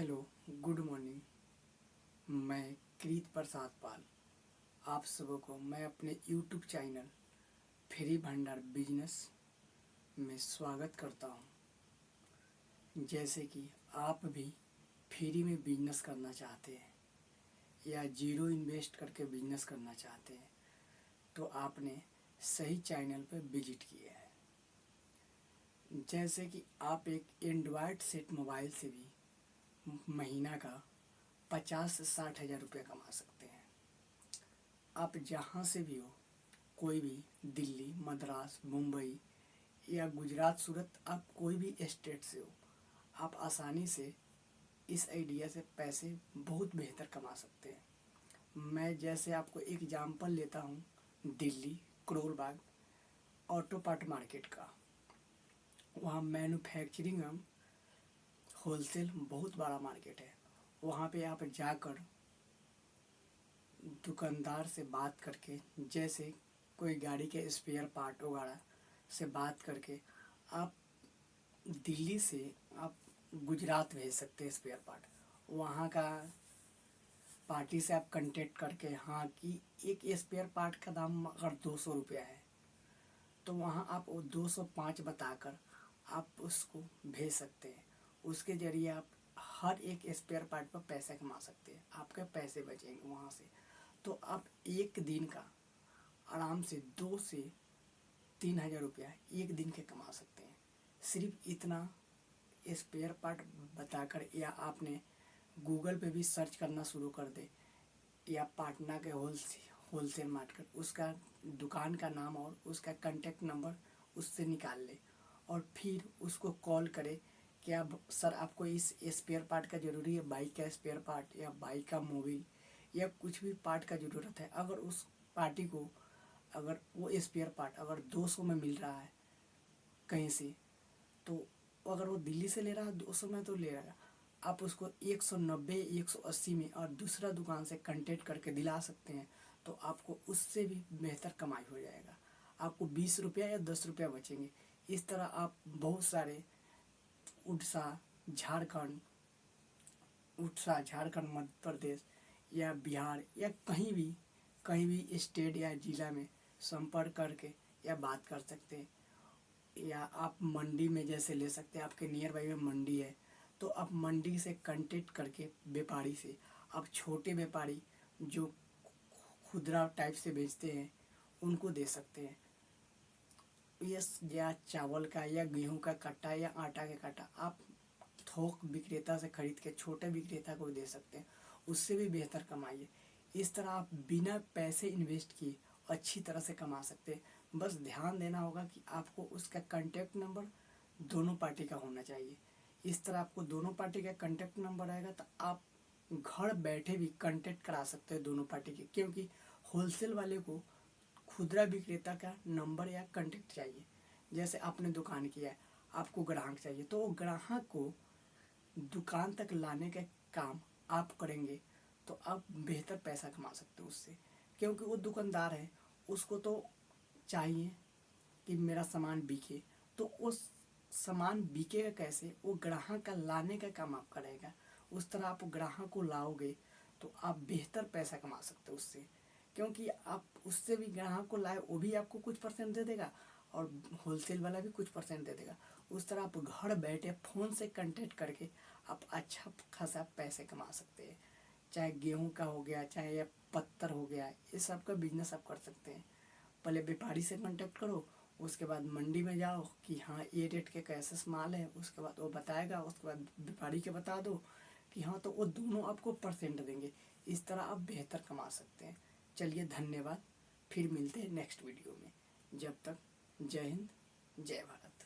Hello, good morning. मैं कृत प्रसाद पाल आप सबों को मैं अपने यूट्यूब चैनल फ्री भंडार बिजनेस में स्वागत करता हूं। जैसे कि आप भी फ्री में बिजनेस करना चाहते हैं या जीरो इन्वेस्ट करके बिजनेस करना चाहते हैं तो आपने सही चैनल पर विजिट किया है। जैसे कि आप एक एंड्रॉयड सेट मोबाइल से भी महीना का 50 से 60 हज़ार रुपये कमा सकते हैं। आप जहाँ से भी हो, कोई भी दिल्ली, मद्रास, मुंबई या गुजरात, सूरत, आप कोई भी स्टेट से हो, आप आसानी से इस आइडिया से पैसे बहुत बेहतर कमा सकते हैं। मैं जैसे आपको एग्जांपल लेता हूँ Delhi Karol Bagh auto part market का। वहाँ मैन्युफैक्चरिंग एवं होलसेल बहुत बड़ा मार्केट है। वहाँ पे आप जाकर दुकानदार से बात करके, जैसे कोई गाड़ी के स्पेयर पार्ट वगैरह से बात करके आप दिल्ली से आप गुजरात भेज सकते हैं स्पेयर पार्ट। वहाँ का पार्टी से आप कांटेक्ट करके, हाँ कि एक स्पेयर पार्ट का दाम अगर 200 रुपया है तो वहाँ आप वो 205 बताकर आप उसको भेज सकते हैं। उसके ज़रिए आप हर एक स्पेयर पार्ट पर पैसे कमा सकते हैं, आपके पैसे बचेंगे वहाँ से। तो आप एक दिन का आराम से 2 से 3 हज़ार रुपया एक दिन के कमा सकते हैं। सिर्फ इतना स्पेयर पार्ट बताकर, या आपने गूगल पे भी सर्च करना शुरू कर दे या पाटना के होलसेल मार्केट, उसका दुकान का नाम और उसका कांटेक्ट नंबर उससे निकाल ले और फिर उसको कॉल करे कि आप सर आपको इस स्पेयर पार्ट का ज़रूरी है, बाइक का स्पेयर पार्ट या बाइक का मोबिल या कुछ भी पार्ट का ज़रूरत है। अगर उस पार्टी को अगर वो स्पेयर पार्ट अगर 200 में मिल रहा है कहीं से, तो अगर वो दिल्ली से ले रहा है 200 में तो ले रहा है, आप उसको 190 180 में और दूसरा दुकान से कांटेक्ट करके दिला सकते हैं। तो आपको उससे भी बेहतर कमाई हो जाएगा। आपको 20 रुपया या 10 रुपया बचेंगे। इस तरह आप बहुत सारे उड़ीसा, झारखंड, मध्य प्रदेश या बिहार या कहीं भी स्टेट या ज़िला में संपर्क करके या बात कर सकते हैं। या आप मंडी में जैसे ले सकते हैं, आपके नियर बाई में मंडी है तो आप मंडी से कांटेक्ट करके व्यापारी से, आप छोटे व्यापारी जो खुदरा टाइप से बेचते हैं उनको दे सकते हैं। या चावल का या गेहूं का कट्टा या आटा का कट्टा आप थोक विक्रेता से खरीद के छोटे विक्रेता को दे सकते हैं, उससे भी बेहतर कमाइए। इस तरह आप बिना पैसे इन्वेस्ट किए अच्छी तरह से कमा सकते हैं। बस ध्यान देना होगा कि आपको उसका कांटेक्ट नंबर दोनों पार्टी का होना चाहिए। इस तरह आपको दोनों पार्टी का कांटेक्ट नंबर आएगा तो आप घर बैठे भी कांटेक्ट करा सकते हैं दोनों पार्टी के, क्योंकि होलसेल वाले को खुदरा विक्रेता का नंबर या कांटेक्ट चाहिए। जैसे आपने दुकान किया है, आपको ग्राहक चाहिए, तो वो ग्राहक को दुकान तक लाने का काम आप करेंगे तो आप बेहतर पैसा कमा सकते हो उससे। क्योंकि वो दुकानदार है, उसको तो चाहिए कि मेरा सामान बिके, तो उस सामान बिकेगा कैसे, वो ग्राहक का लाने का काम आप करेगा। उस तरह आप ग्राहक को लाओगे तो आप बेहतर पैसा कमा सकते हो उससे। क्योंकि आप उससे भी ग्राहक को लाए, वो भी आपको कुछ परसेंट दे देगा और होलसेल वाला भी कुछ परसेंट दे देगा। उस तरह आप घर बैठे फ़ोन से कांटेक्ट करके आप अच्छा खासा पैसे कमा सकते हैं। चाहे गेहूं का हो गया, चाहे या पत्थर हो गया, ये सब का बिजनेस आप कर सकते हैं। पहले व्यापारी से कांटेक्ट करो, उसके बाद मंडी में जाओ कि हाँ ये रेट के कैसे माल है, उसके बाद वो बताएगा, उसके बाद व्यापारी के बता दो कि हाँ, तो वो दोनों आपको परसेंट देंगे। इस तरह आप बेहतर कमा सकते हैं। चलिए, धन्यवाद। फिर मिलते हैं नेक्स्ट वीडियो में। जब तक जय हिंद, जय भारत।